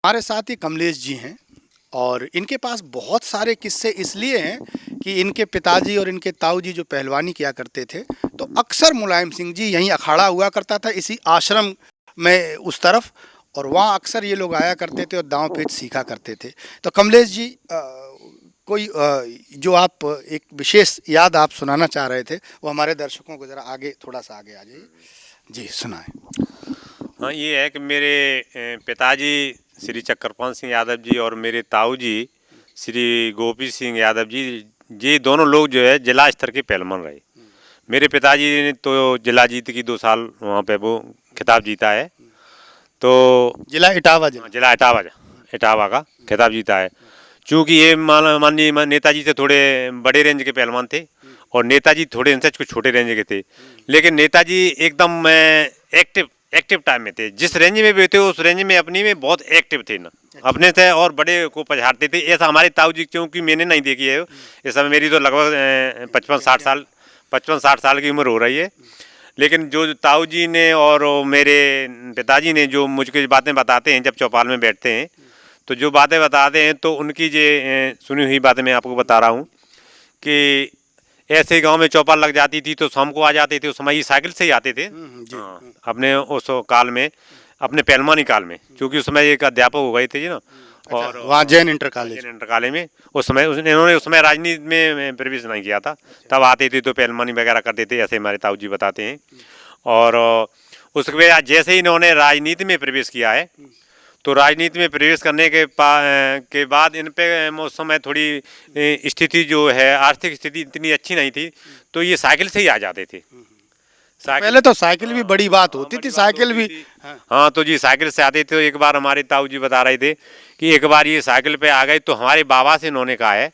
हमारे साथ ही कमलेश जी हैं और इनके पास बहुत सारे किस्से इसलिए हैं कि इनके पिताजी और इनके ताऊ जी जो पहलवानी किया करते थे, तो अक्सर मुलायम सिंह जी यहीं अखाड़ा हुआ करता था इसी आश्रम में उस तरफ, और वहाँ अक्सर ये लोग आया करते थे और दांव पेच सीखा करते थे। तो कमलेश जी, कोई जो आप एक विशेष याद आप सुनाना चाह रहे थे, वो हमारे दर्शकों को जरा आगे, थोड़ा सा आगे आ जाइए जी, सुनाएं। हाँ, ये है कि मेरे पिताजी श्री चक्रपाल सिंह यादव जी और मेरे ताऊ जी श्री गोपी सिंह यादव जी, ये दोनों लोग जो है जिला स्तर के पहलवान रहे। मेरे पिताजी ने तो जिला जीत की 2 साल वहाँ पे वो खिताब जीता है। तो जिला इटावा जिला। जिला इटावा का खिताब जीता है। चूँकि ये माननीय नेताजी से थोड़े बड़े रेंज के पहलवान थे और नेताजी थोड़े इनसे कुछ छोटे रेंज के थे, लेकिन नेताजी एकदम एक्टिव टाइम में थे। जिस रेंज में भी थे उस रेंज में अपनी में बहुत एक्टिव थे ना, अपने से और बड़े को पछाड़ते थे। ऐसा हमारे ताऊ जी, क्योंकि मैंने नहीं देखी है इस समय, मेरी तो लगभग 55-60 साल की उम्र हो रही है। लेकिन जो ताऊ जी ने और मेरे पिताजी ने जो मुझको बातें बताते हैं जब चौपाल में बैठते हैं, तो जो बातें बताते हैं तो उनकी जो सुनी हुई बातें मैं आपको बता रहा हूँ कि ऐसे गांव में चौपाल लग जाती थी तो शाम को आ जाते थे। उस समय ये साइकिल से ही आते थे। हाँ, अपने उस काल में, अपने पहलवानी काल में, क्योंकि उस समय एक अध्यापक हो गए थे जी ना। और वहाँ जैन इंटर कॉलेज में उस समय इन्होंने उस समय राजनीति में प्रवेश नहीं किया था, तब आते थे तो पहलवानी वगैरह करते थे, ऐसे हमारे ताऊ जी बताते हैं। और उसके बाद जैसे ही इन्होंने राजनीति में प्रवेश किया है, तो राजनीति में प्रवेश करने के बाद इन पे उस समय थोड़ी स्थिति जो है, आर्थिक स्थिति इतनी अच्छी नहीं थी, तो ये साइकिल से ही आ जाते थे। पहले तो साइकिल भी बड़ी बात होती थी, साइकिल भी। हाँ, तो जी साइकिल से आते थे। तो एक बार हमारे ताऊ जी बता रहे थे कि एक बार ये साइकिल पे आ गए तो हमारे बाबा से इन्होंने कहा है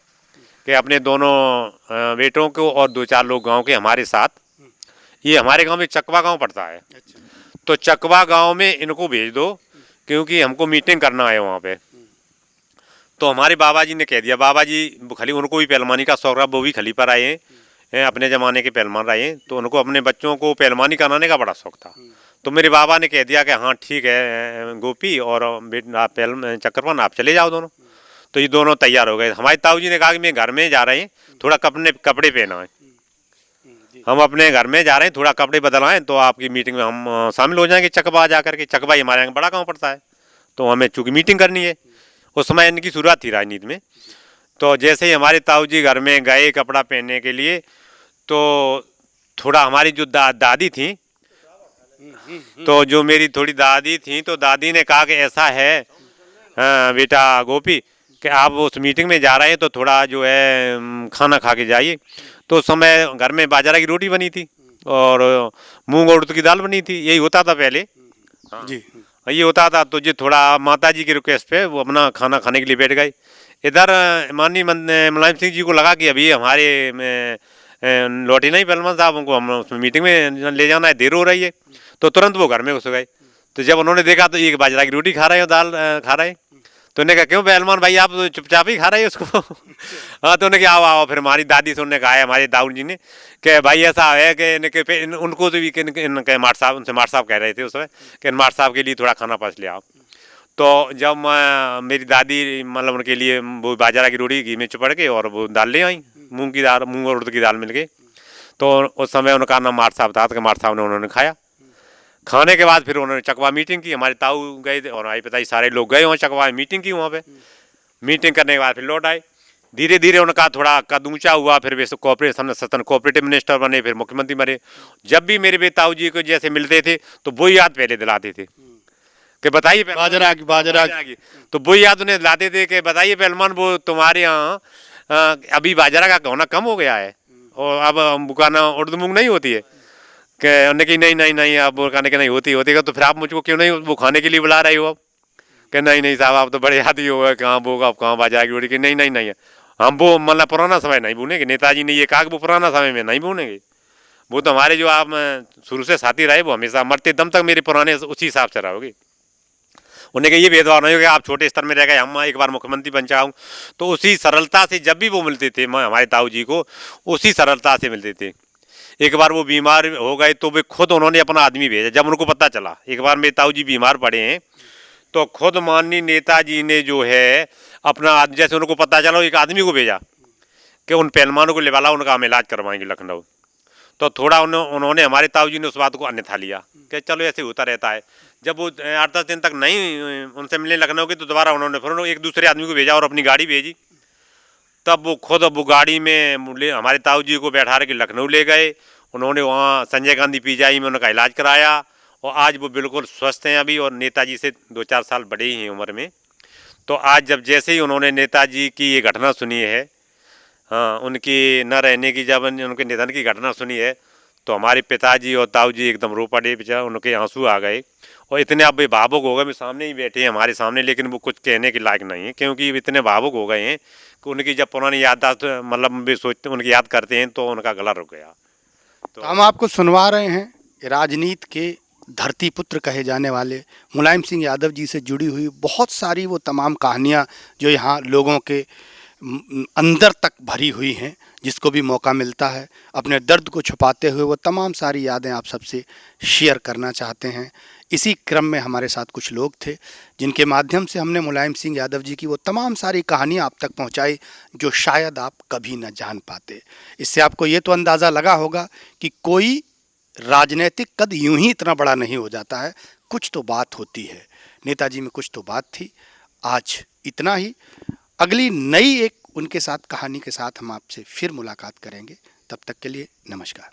कि अपने दोनों बेटों को और 2-4 लोग गांव के हमारे साथ, ये हमारे गांव में चकवा गांव पड़ता है, तो चकवा गांव में इनको भेज दो क्योंकि हमको मीटिंग करना है वहाँ पे। तो हमारे बाबा जी ने कह दिया। बाबा जी खली, उनको भी पहलवानी का शौक रहा, वो भी खली पर आए हैं, अपने ज़माने के पहलवान रहे हैं, तो उनको अपने बच्चों को पहलवानी कराने का बड़ा शौक था। तो मेरे बाबा ने कह दिया कि हाँ ठीक है गोपी और चक्रपाल, आप चले जाओ दोनों। तो ये दोनों तैयार हो गए। हमारे ताऊ जी ने कहा कि मैं घर में जा रहे हैं, थोड़ा कपड़े पहना है, हम अपने घर में जा रहे हैं, थोड़ा कपड़े बदलाएं तो आपकी मीटिंग में हम शामिल हो जाएंगे। चकबा जा करके, चकबा ही हमारे यहाँ बड़ा गाँव पड़ता है, तो हमें चूँकि मीटिंग करनी है। उस समय इनकी शुरुआत थी राजनीति में। तो जैसे ही हमारे ताऊ जी घर में गए कपड़ा पहनने के लिए, तो थोड़ा हमारी जो दादी थी, तो जो मेरी थोड़ी दादी थी, तो दादी ने कहा कि ऐसा है बेटा गोपी कि आप उस मीटिंग में जा रहे हैं तो थोड़ा जो है खाना खा के जाइए। तो उस समय घर में बाजरा की रोटी बनी थी और मूंग और उड़द की दाल बनी थी, यही होता था पहले। हाँ जी, ये होता था। तो जी थोड़ा माता जी की रिक्वेस्ट पे वो अपना खाना खाने के लिए बैठ गए। इधर माननीय मुलायम सिंह जी को लगा कि अभी हमारे लौटे नहीं पहलवान साहब, उनको हम उसमें मीटिंग में ले जाना है, देर हो रही है। तो तुरंत वो घर में घुस गए। तो जब उन्होंने देखा तो ये बाजरा की रोटी खा रहे हो, दाल खा रहे, तो उन्होंने कहा क्यों पहलवान भाई आप तो चुपचाप ही खा रहे हो उसको। हाँ, तो उन्होंने कहा आओ आओ। फिर हमारी दादी से उन्होंने कहा है, हमारे दाऊ जी ने, कि भाई ऐसा है कि उनको तो भी इनके माठ साहब, उनसे माठ साहब कह रहे थे उस समय कि माठ साहब के लिए थोड़ा खाना पच ले आओ। तो जब मेरी दादी मतलब उनके लिए वो बाजरा की रोटी घी में चुपड़ के और वो दाल ले आई, मूंग और उड़द की दाल मिल गई। तो उस समय उनका नाम माठ साहब था, तो माठ साहब ने उन्होंने खाया। खाने के बाद फिर उन्होंने चकवा मीटिंग की। हमारे ताऊ गए थे और हमारे पिताजी सारे लोग गए वहाँ चकवा मीटिंग की। वहाँ पे मीटिंग करने के बाद फिर लौट आए। धीरे धीरे उनका थोड़ा कद ऊंचा हुआ, फिर वे कोऑपरेटिव मिनिस्टर बने, फिर मुख्यमंत्री बने। जब भी मेरे ताऊ जी को जैसे मिलते थे तो वो याद पहले दिलाते थे कि बताइए बाजरा की। तो वो याद उन्हें दिलाते थे कि बताइए पहलवान, वो तुम्हारे यहाँ अभी बाजरा का होना कम हो गया है और अब बुकाना उर्द मूंग नहीं होती है। कि उन्होंने कि नहीं नहीं नहीं, आप वो खाने के नहीं होती होती, तो फिर आप मुझको क्यों नहीं वो खाने के लिए बुला रहे हो? अब कि नहीं नहीं साहब, आप तो बड़े आदमी हो गए, कहाँ वो आप कहाँ बाजार की रोटी की, नहीं नहीं नहीं हम वो मतलब पुराना समय नहीं भूलेंगे। नेताजी ने ये कहा कि वो पुराना समय में नहीं भूलेंगे, वो तो हमारे जो आप शुरू से साथी रहे, वो हमेशा मरते दम तक मेरे पुराने उसी हिसाब से रहोगे। उन्हें कहा ये भेदभाव नहीं हो कि आप छोटे स्तर में रह गए, हम एक बार मुख्यमंत्री बन जाऊँ। तो उसी सरलता से जब भी वो मिलते थे हमारे ताऊ जी को, उसी सरलता से मिलते थे। एक बार वो बीमार हो गए तो वे खुद उन्होंने अपना आदमी भेजा। जब उनको पता चला एक बार मेरे ताऊ जी बीमार पड़े हैं, तो खुद माननीय नेताजी ने जो है अपना, जैसे उनको पता चला, एक आदमी को भेजा कि उन पहलवानों को लेवाला, उनका हम इलाज करवाएंगे लखनऊ। तो थोड़ा उन्होंने हमारे ताऊ जी ने उस बात को अन्यथा लिया कि चलो ऐसे होता रहता है। जब वो 8-10 दिन तक नहीं उनसे मिले लखनऊ के, तो दोबारा उन्होंने फिर एक दूसरे आदमी को भेजा और अपनी गाड़ी भेजी। तब वो खुद वो गाड़ी में हमारे ताऊ जी को बैठा के लखनऊ ले गए। उन्होंने वहाँ संजय गांधी पीजीआई में उनका इलाज कराया और आज वो बिल्कुल स्वस्थ हैं अभी, और नेताजी से 2-4 साल बड़े ही हैं उम्र में। तो आज जब जैसे ही उन्होंने नेताजी की ये घटना सुनी है, हाँ, उनकी न रहने की, जब उनके निधन की घटना सुनी है, तो हमारे पिताजी और ताऊ जी एकदम रो पड़े, बेचारा उनके आंसू आ गए और इतने अब वे भावुक हो गए। मैं सामने ही बैठे हैं हमारे सामने, लेकिन वो कुछ कहने के लायक नहीं है, क्योंकि इतने भावुक हो गए हैं कि उनकी जब पुरानी याददाश्त, मतलब वे सोचते, उनकी याद करते हैं तो उनका गला रुक गया। तो हम आपको सुनवा रहे हैं राजनीति के धरती पुत्र कहे जाने वाले मुलायम सिंह यादव जी से जुड़ी हुई बहुत सारी वो तमाम कहानियाँ जो यहाँ लोगों के अंदर तक भरी हुई हैं। जिसको भी मौका मिलता है अपने दर्द को छुपाते हुए वो तमाम सारी यादें आप सबसे शेयर करना चाहते हैं। इसी क्रम में हमारे साथ कुछ लोग थे जिनके माध्यम से हमने मुलायम सिंह यादव जी की वो तमाम सारी कहानियाँ आप तक पहुँचाई जो शायद आप कभी न जान पाते। इससे आपको ये तो अंदाज़ा लगा होगा कि कोई राजनीतिक कद यूं ही इतना बड़ा नहीं हो जाता है, कुछ तो बात होती है। नेताजी में कुछ तो बात थी। आज इतना ही। अगली नई एक उनके साथ कहानी के साथ हम आपसे फिर मुलाकात करेंगे। तब तक के लिए नमस्कार।